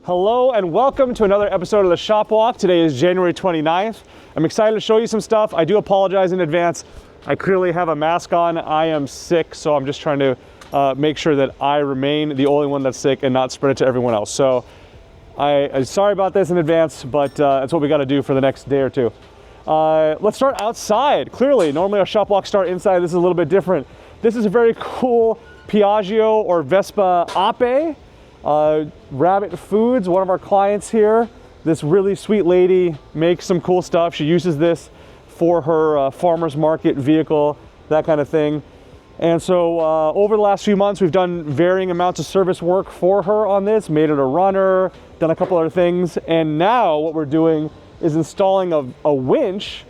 Hello and welcome to another episode of the Shop Walk. Today is January 29th. I'm excited to show you some stuff. I do apologize in advance. I clearly have a mask on. I am sick, so I'm just trying to make sure that I remain the only one that's sick and not spread it to everyone else. So I'm sorry about this in advance, but that's what we got to do for the next day or two. Let's start outside. Clearly, normally our Shop Walk start inside. This is a little bit different. This is a very cool Piaggio or Vespa Ape. Rabbit Foods, one of our clients here. This really sweet lady makes some cool stuff. She uses this for her farmer's market vehicle, that kind of thing. And so over the last few months, we've done varying amounts of service work for her on this, made it a runner, done a couple other things. And now what we're doing is installing a winch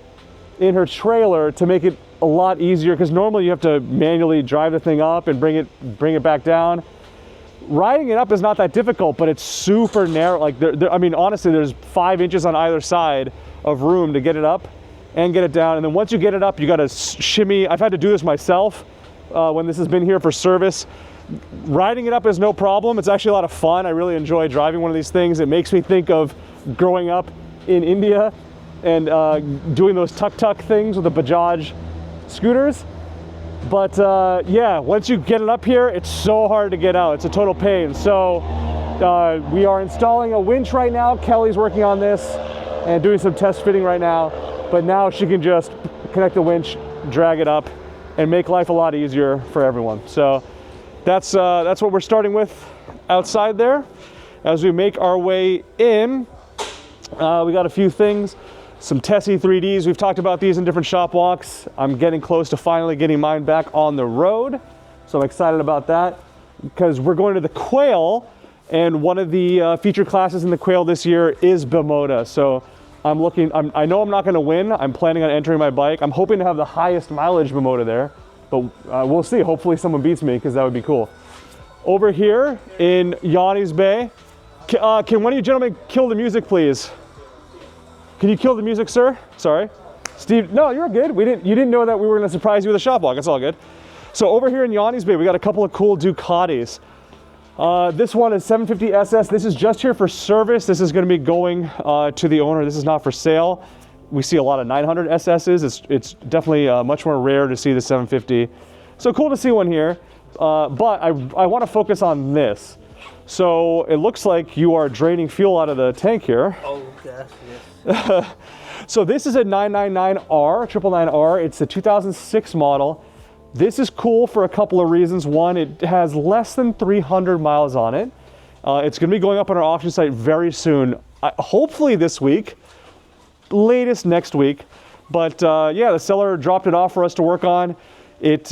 in her trailer to make it a lot easier, because normally you have to manually drive the thing up and bring it back down. Riding it up is not that difficult, but it's super narrow. Like, I mean, honestly, there's 5 inches on either side of room to get it up and get it down. And then once you get it up, you got to shimmy. I've had to do this myself when this has been here for service. Riding it up is no problem. It's actually a lot of fun. I really enjoy driving one of these things. It makes me think of growing up in India and doing those tuk-tuk things with the Bajaj scooters. But yeah, once you get it up here, it's so hard to get out. It's a total pain. So we are installing a winch right now. Kelly's working on this and doing some test fitting right now. But now she can just connect the winch, drag it up, and make life a lot easier for everyone. So that's what we're starting with outside there. As we make our way in, we got a few things. Some Tessie 3Ds. We've talked about these in different shop walks. I'm getting close to finally getting mine back on the road. So I'm excited about that because we're going to the Quail, and one of the feature classes in the Quail this year is Bimota. So I'm looking, I know I'm not going to win. I'm planning on entering my bike. I'm hoping to have the highest mileage Bimota there, but we'll see. Hopefully someone beats me, because that would be cool. Over here in Yanni's Bay, can one of you gentlemen kill the music, please? Can you kill the music, sir? Sorry. Steve, no, you're good. You didn't know that we were gonna surprise you with a shop walk. It's all good. So over here in Yanni's Bay, we got a couple of cool Ducatis. This one is 750SS. This is just here for service. This is gonna be going to the owner. This is not for sale. We see a lot of 900 SSs. It's definitely much more rare to see the 750. So cool to see one here. But I wanna focus on this. So it looks like you are draining fuel out of the tank here. Oh, gosh, yes. So this is a 999R, 999R. It's a 2006 model. This is cool for a couple of reasons. One, it has less than 300 miles on it. It's going to be going up on our auction site very soon. Hopefully this week, latest next week. But yeah, the seller dropped it off for us to work on. It,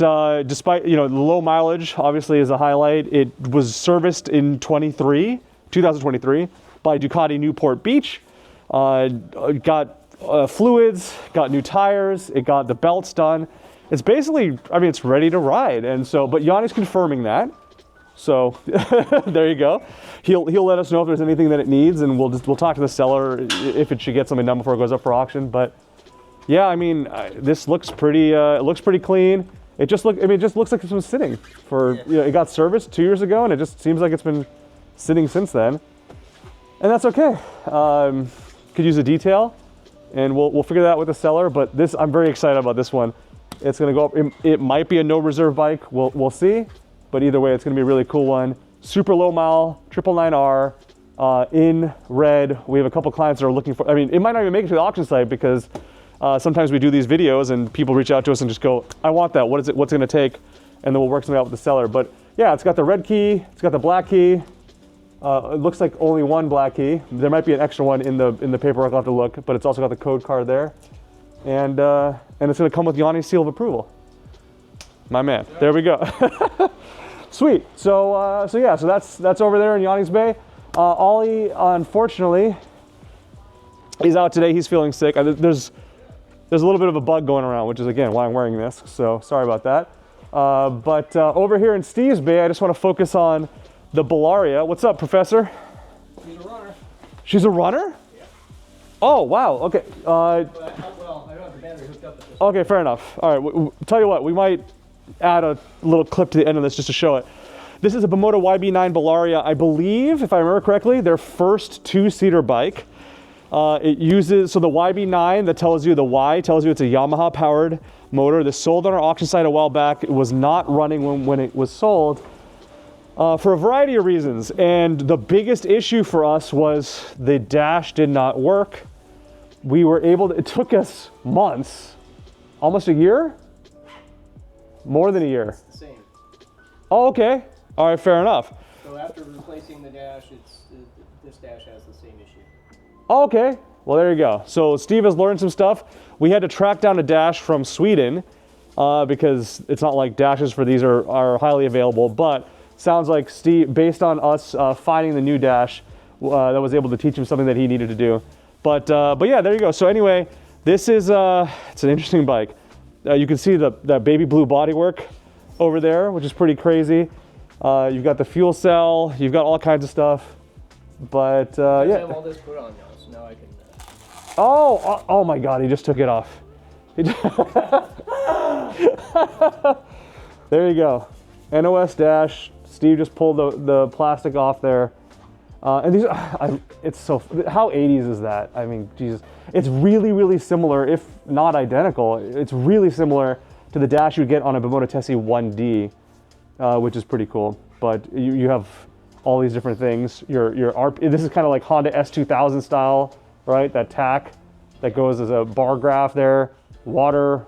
despite, the low mileage obviously is a highlight. It was serviced in 2023 by Ducati Newport Beach. Got fluids, got new tires, it got the belts done. It's basically, it's ready to ride. And so, but Yanni's confirming that. So there you go. He'll let us know if there's anything that it needs, and we'll talk to the seller if it should get something done before it goes up for auction. But yeah, this looks pretty, it looks pretty clean. It just looks like it's been sitting for, it got serviced 2 years ago, and it just seems like it's been sitting since then. And that's okay. Could use a detail, and we'll figure that out with the seller. But this, I'm very excited about this one. It's gonna go up. It might be a no reserve bike. We'll see. But either way, it's gonna be a really cool one. Super low mile, 999R, in red. We have a couple clients that are looking for. It might not even make it to the auction site, because sometimes we do these videos and people reach out to us and just go, "I want that. What is it? What's it gonna take?" And then we'll work something out with the seller. But yeah, it's got the red key. It's got the black key. It looks like only one black key. There might be an extra one in the paperwork. I'll have to look, but it's also got the code card there, and it's going to come with Yanni's seal of approval. My man, there we go. Sweet. So that's over there in Yanni's Bay. Ollie, unfortunately, is out today. He's feeling sick. There's a little bit of a bug going around, which is again why I'm wearing this. So sorry about that. But over here in Steve's Bay, I just want to focus on the Bellleria. What's up, Professor? She's a runner. She's a runner? Yeah. Oh, wow. Okay. Well, I don't have the battery hooked up at this Okay, fair enough. All right. Tell you what, we might add a little clip to the end of this just to show it. This is a Bimota YB9 Belleria, I believe, if I remember correctly, their first two-seater bike. It uses, so the YB9 that tells you, the Y tells you it's a Yamaha powered motor. This sold on our auction site a while back. It was not running when it was sold for a variety of reasons. And the biggest issue for us was the dash did not work. We were able to, it took us months, almost a year? More than a year. It's the same. Oh, okay. All right, fair enough. So after replacing the dash, this dash has the same issue. Oh, okay. Well, there you go. So Steve has learned some stuff. We had to track down a dash from Sweden because it's not like dashes for these are highly available, but sounds like Steve, based on us finding the new dash, that was able to teach him something that he needed to do. But yeah, there you go. So anyway, this is, it's an interesting bike. You can see that baby blue bodywork over there, which is pretty crazy. You've got the fuel cell, you've got all kinds of stuff. But yeah. I have all this put on now, so now I can. Oh my God! He just took it off. There you go. NOS dash. Steve just pulled the plastic off there. And these, it's so, how 80s is that? I mean, Jesus. It's really, really similar, if not identical. It's really similar to the dash you get on a Bimota Tessie 1D, which is pretty cool. But you have all these different things. This is kind of like Honda S2000 style, right? That tack that goes as a bar graph there. Water,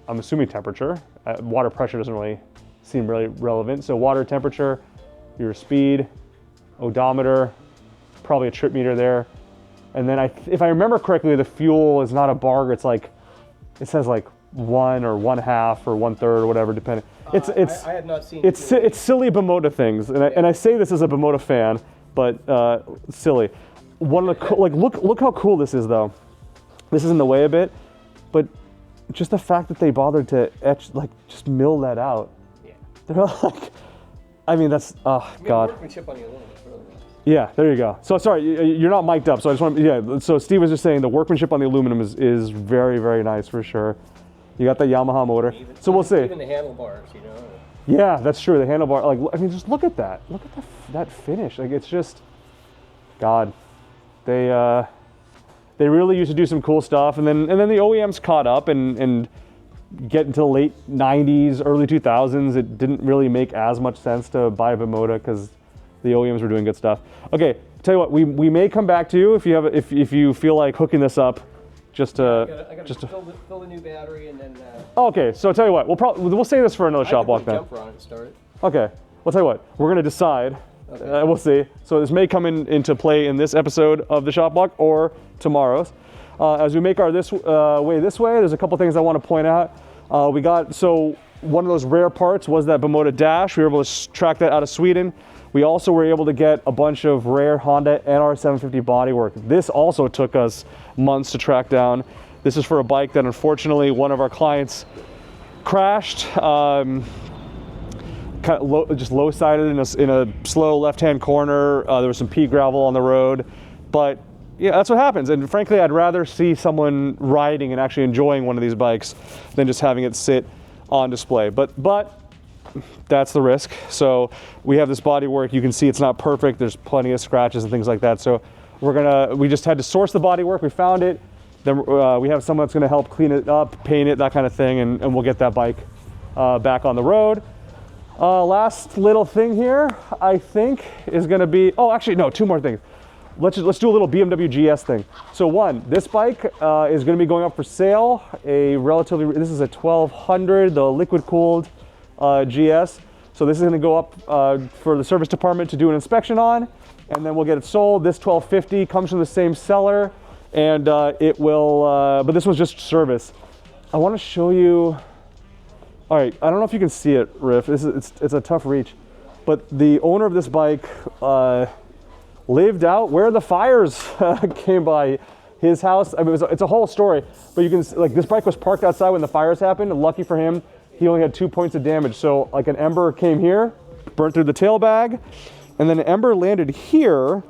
I'm assuming temperature. Water pressure doesn't really seem really relevant. So water temperature, your speed, odometer, probably a trip meter there. And then if I remember correctly, the fuel is not a bar. It's like, it says like 1 or 1/2 or 1/3 or whatever, depending. I had not seen. It's silly Bimota things, and I say this as a Bimota fan, but silly. One of the look how cool this is though. This is in the way a bit, but just the fact that they bothered to just mill that out. Yeah. They're like, I mean that's God. Workmanship on the aluminum is really nice. Yeah, there you go. So sorry, you're not mic'd up. So I just want, yeah. So Steve was just saying the workmanship on the aluminum is very, very nice for sure. You got the Yamaha motor. So we'll see. Even the handlebars, you know. Yeah, that's true. The handlebar, I mean, just look at that. Look at that finish. Like it's just, God, they really used to do some cool stuff, and then the OEMs caught up and get into the late 90s, early 2000s. It didn't really make as much sense to buy a Bimota because the OEMs were doing good stuff. Okay, tell you what, we may come back to you if you feel like hooking this up. Just to I gotta fill the new battery and then. Okay, so I'll tell you what, we'll save this for another shop walk then. Jumper on it and start it. Okay, well tell you what, we're gonna decide. Okay. We'll see. So this may come into play in this episode of the shop walk or tomorrow's. As we make our way this way, there's a couple things I want to point out. So one of those rare parts was that Bimota dash. We were able to track that out of Sweden. We also were able to get a bunch of rare Honda NR750 bodywork. This also took us months to track down. This is for a bike that unfortunately one of our clients crashed, kind of just low-sided in a slow left-hand corner. There was some pea gravel on the road, but yeah, that's what happens. And frankly, I'd rather see someone riding and actually enjoying one of these bikes than just having it sit on display. But that's the risk. So we have this bodywork. You can see it's not perfect. There's plenty of scratches and things like that. So we just had to source the bodywork. We found it. Then we have someone that's gonna help clean it up, paint it, that kind of thing, and we'll get that bike back on the road. Last little thing here, I think, is gonna be, oh, actually, no, two more things. Let's do a little BMW GS thing. So one, this bike is gonna be going up for sale. This is a 1200, the liquid cooled GS. So this is gonna go up for the service department to do an inspection on, and then we'll get it sold. This 1250 comes from the same seller, and it will, but this was just service. I wanna show you, all right, I don't know if you can see it, Riff. It's a tough reach, but the owner of this bike lived out where the fires came by his house. I mean, it's a whole story, but you can, this bike was parked outside when the fires happened, and lucky for him, he only had 2 points of damage. So like an ember came here, burnt through the tail bag, and then an ember landed here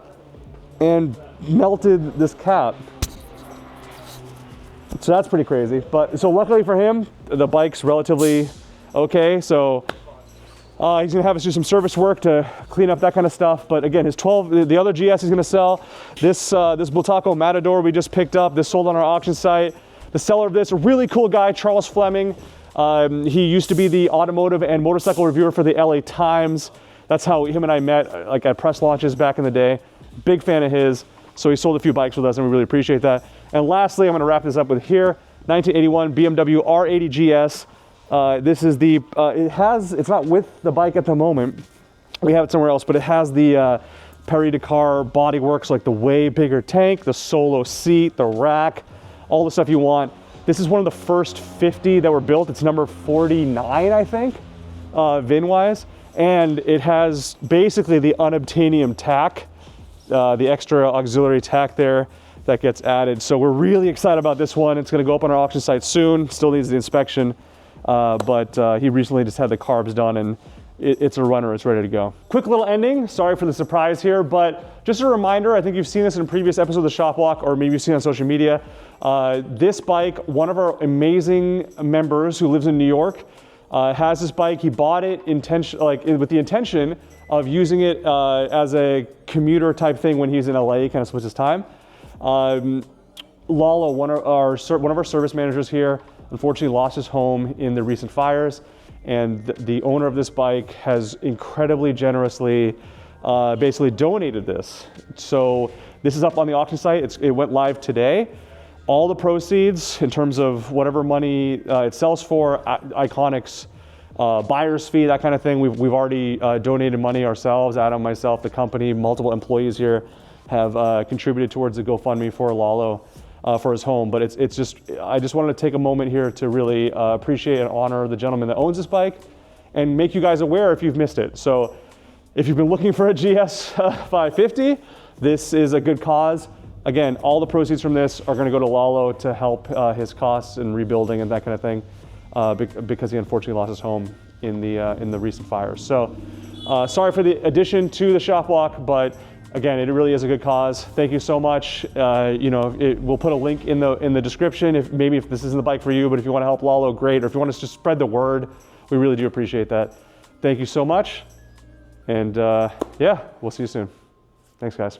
and melted this cap. So that's pretty crazy. But so luckily for him, the bike's relatively okay. So He's gonna have us do some service work to clean up that kind of stuff. But again, his the other GS he's gonna sell. This Bultaco Matador we just picked up. This sold on our auction site. The seller of this, a really cool guy, Charles Fleming. He used to be the automotive and motorcycle reviewer for the LA Times. That's how him and I met, like at press launches back in the day. Big fan of his. So he sold a few bikes with us and we really appreciate that. And lastly, I'm gonna wrap this up with here, 1981 BMW R80 GS. This is the, it's not with the bike at the moment. We have it somewhere else, but it has the Paris Dakar bodywork, so like the way bigger tank, the solo seat, the rack, all the stuff you want. This is one of the first 50 that were built. It's number 49, I think, VIN-wise. And it has basically the unobtainium tack, the extra auxiliary tack there that gets added. So we're really excited about this one. It's gonna go up on our auction site soon. Still needs the inspection, but he recently just had the carbs done and it's a runner, it's ready to go. Quick little ending, sorry for the surprise here, but just a reminder, I think you've seen this in a previous episode of the Shop Walk, or maybe you've seen it on social media. This bike, one of our amazing members who lives in New York, has this bike. He bought it with the intention of using it as a commuter type thing when he's in LA, kind of splits his time. Lalo, one of our service managers here, unfortunately lost his home in the recent fires, and the owner of this bike has incredibly generously basically donated this. So this is up on the auction site. It went live today. All the proceeds, in terms of whatever money it sells for, Iconic's buyer's fee, that kind of thing, we've already donated money ourselves. Adam, myself, the company, multiple employees here have contributed towards the GoFundMe for Lalo for his home. But it's just, I just wanted to take a moment here to really appreciate and honor the gentleman that owns this bike and make you guys aware if you've missed it. So if you've been looking for a GS 550, this is a good cause. Again, all the proceeds from this are going to go to Lalo to help his costs and rebuilding and that kind of thing, because he unfortunately lost his home in the recent fires. So sorry for the addition to the Shop Walk, but again, it really is a good cause. Thank you so much. We'll put a link in the description if this isn't the bike for you, but if you want to help Lalo, great. Or if you want us to just spread the word, we really do appreciate that. Thank you so much. And yeah, we'll see you soon. Thanks, guys.